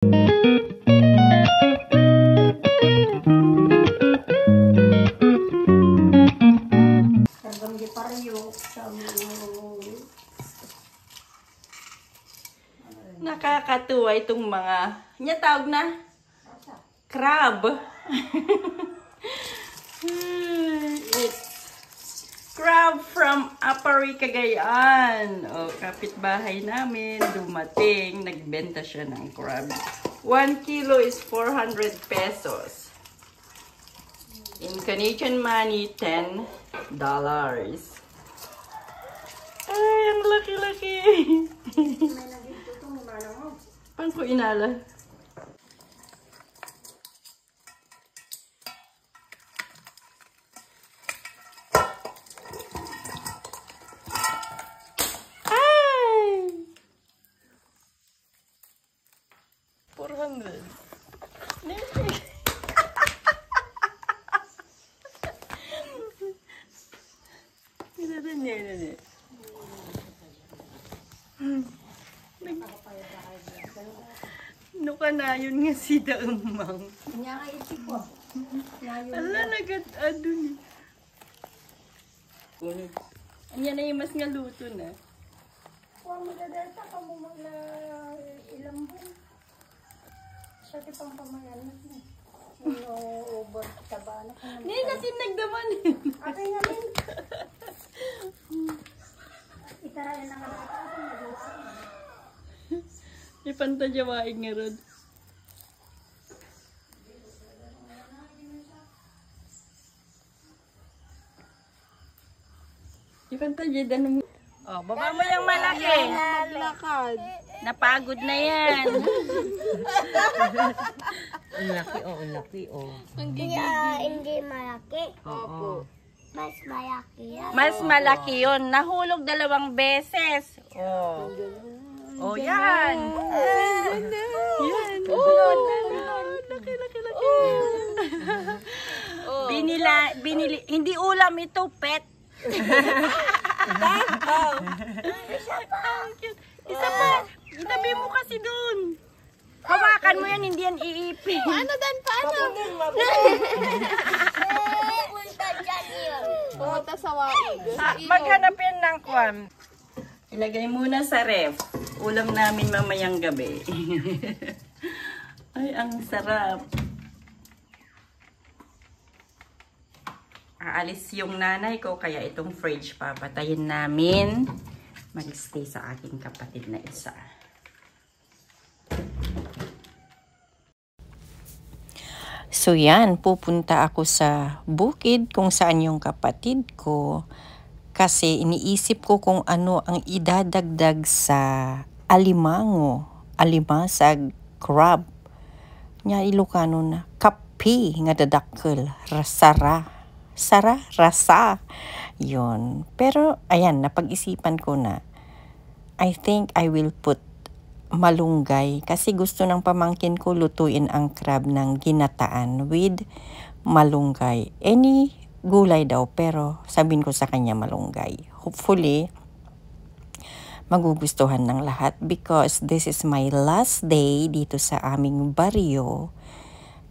Nakakatuwa itong mga tawag na crab. Crab from Apari, Cagayan. O, kapitbahay namin, dumating, nagbenta siya ng crab. 1 kilo is 400 pesos. In Canadian money, $10. Ay, ang laki-laki. Pang ko inala. Ay! 400. No ka na yun nga si Daumang. Nya nga isip ko. Ala, nagad-ado ni. Anya na yung mas nga luto na. Huwag magdadalta ka mo mga ilang buwan. Siya di pang pamayanan mo. Sino ubod taba na ka naman. Hindi kasi nagdaman. Akin nga min. Itara na nga natin. Ipantadyawain nga rod. Ipantadyadan mo. Oh, baba mo yung malaki. Maglakad. Napagod na yan. Ang laki, ang laki, Hindi malaki. Oo. Mas malaki yan. Mas malaki yun. Nahulog 2 beses. Oh. Oh, yan. Yan. Laki. Binili, hindi ulam ito, pet. Isa pa. Itabi mo kasi dun. Hawakan mo yan, hindi yan iipin. Ano dan? Paano? Punta dyan yun. Pumunta sa waig. Maghanap yan ng kwan. Ilagay muna sa ref. Ulam namin mamayang gabi. Ay, ang sarap. Aalis yung nanay ko, kaya itong fridge papatayin namin. Mag-stay sa aking kapatid na isa. So yan, pupunta ako sa bukid kung saan yung kapatid ko. Kasi iniisip ko kung ano ang idadagdag sa alimasag, crab. Nya Ilocano na, kapi nga dadakkel, rasa. Yun. Pero, ayan, napag-isipan ko na, I think I will put malunggay. Kasi gusto ng pamangkin ko lutuin ang crab ng ginataan with malunggay. Any gulay daw, pero sabihin ko sa kanya malunggay. Hopefully, magugustuhan ng lahat because this is my last day dito sa aming baryo.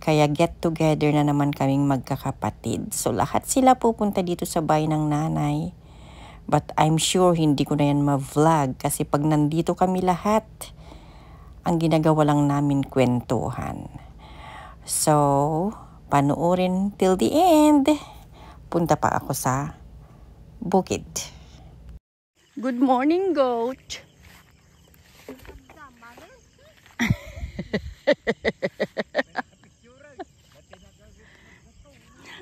Kaya get together na naman kaming magkakapatid. So lahat sila pupunta dito sa bahay ng nanay. But I'm sure hindi ko na yan ma-vlog kasi pag nandito kami lahat, ang ginagawa lang namin kwentuhan. So, panoorin till the end. Punta pa ako sa bukid. Good morning, goat.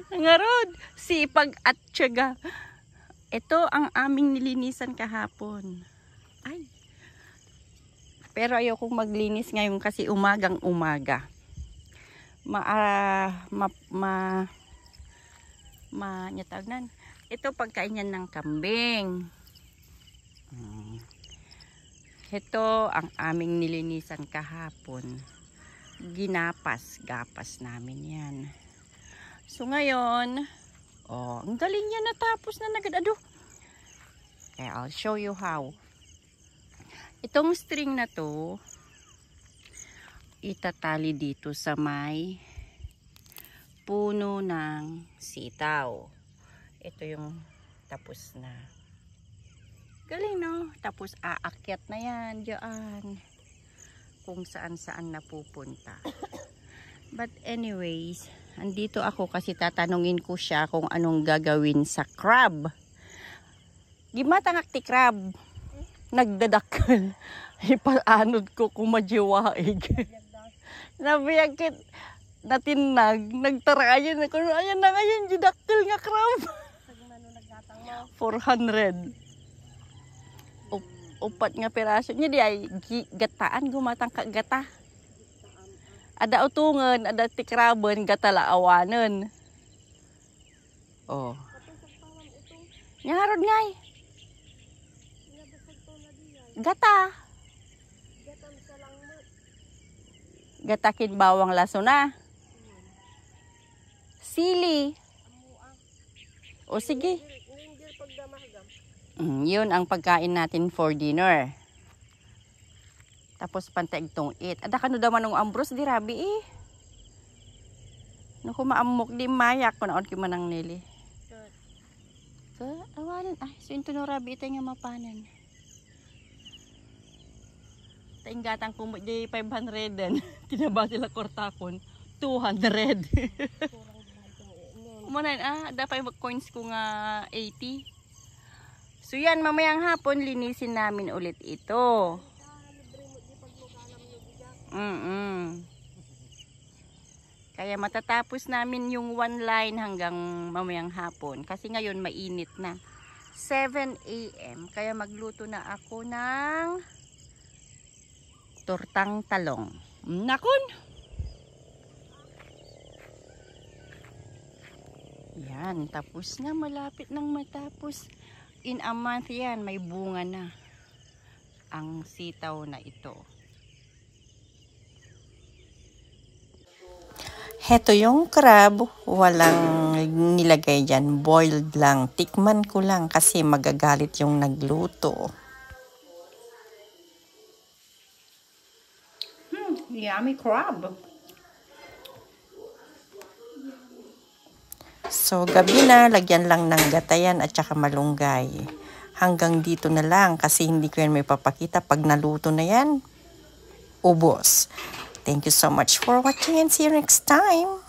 Nangarod, sipag at tiyaga. Ito ang aming nilinisan kahapon. Ay. Pero ayokong maglinis ngayon kasi umagang umaga. Nyatagnan. Ito pagkain yan ng kambing. Ito ang aming nilinisan kahapon. Gapas namin yan. So ngayon, ang galing niya natapos na nagad-ado. Okay, I'll show you how. Itong string na to, itatali dito sa may puno ng sitaw. Ito yung tapos na. Galing, no? Tapos aakyat na yan diyan kung saan-saan napupunta. But anyways, andito ako kasi tatanungin ko siya kung anong gagawin sa crab. Gimatangak ti crab. Nagdadakal. Ipaanod ko kung majiwaig. Nabiyagkit natinag. Nagtarayan ako. Ayan na ngayon, didakal nga crab. 400. Upat nga piraso niya di ay gataan gumatang kagata. Ada utungan, ada tikraban, gatala awanan. Oh. Ngarod ngay. Gata. Gatakin bawang laso na. Sili. O sige. Yun ang pagkain natin for dinner. Tapos pantaig tong it. Ada ka no daman ng ambros di rabi eh. No kumaamok di mayak ko naon kimanang nili. So, awalan. Ay, so into no rabi ito nga mapanan. Taing gatang kumot di 500 din. Tinaba sila kortakon. 200. Kumanan ada 5 coins ko nga 80. So yan, mamayang hapon linisin namin ulit ito. Kaya matatapos namin yung 1 line hanggang mamayang hapon. Kasi ngayon mainit na. 7 AM. Kaya magluto na ako ng tortang talong. Nakon! Yan, tapos na. Malapit nang matapos. In a month yan, may bunga na ang sitaw na ito. Heto yung crab, walang nilagay dyan, boiled lang. Tikman ko lang kasi magagalit yung nagluto. Yummy crab. So, gabi na, lagyan lang ng gatayan at saka malunggay. Hanggang dito na lang kasi hindi ko yan may papakita. Pag naluto na yan, ubos. Thank you so much for watching and see you next time.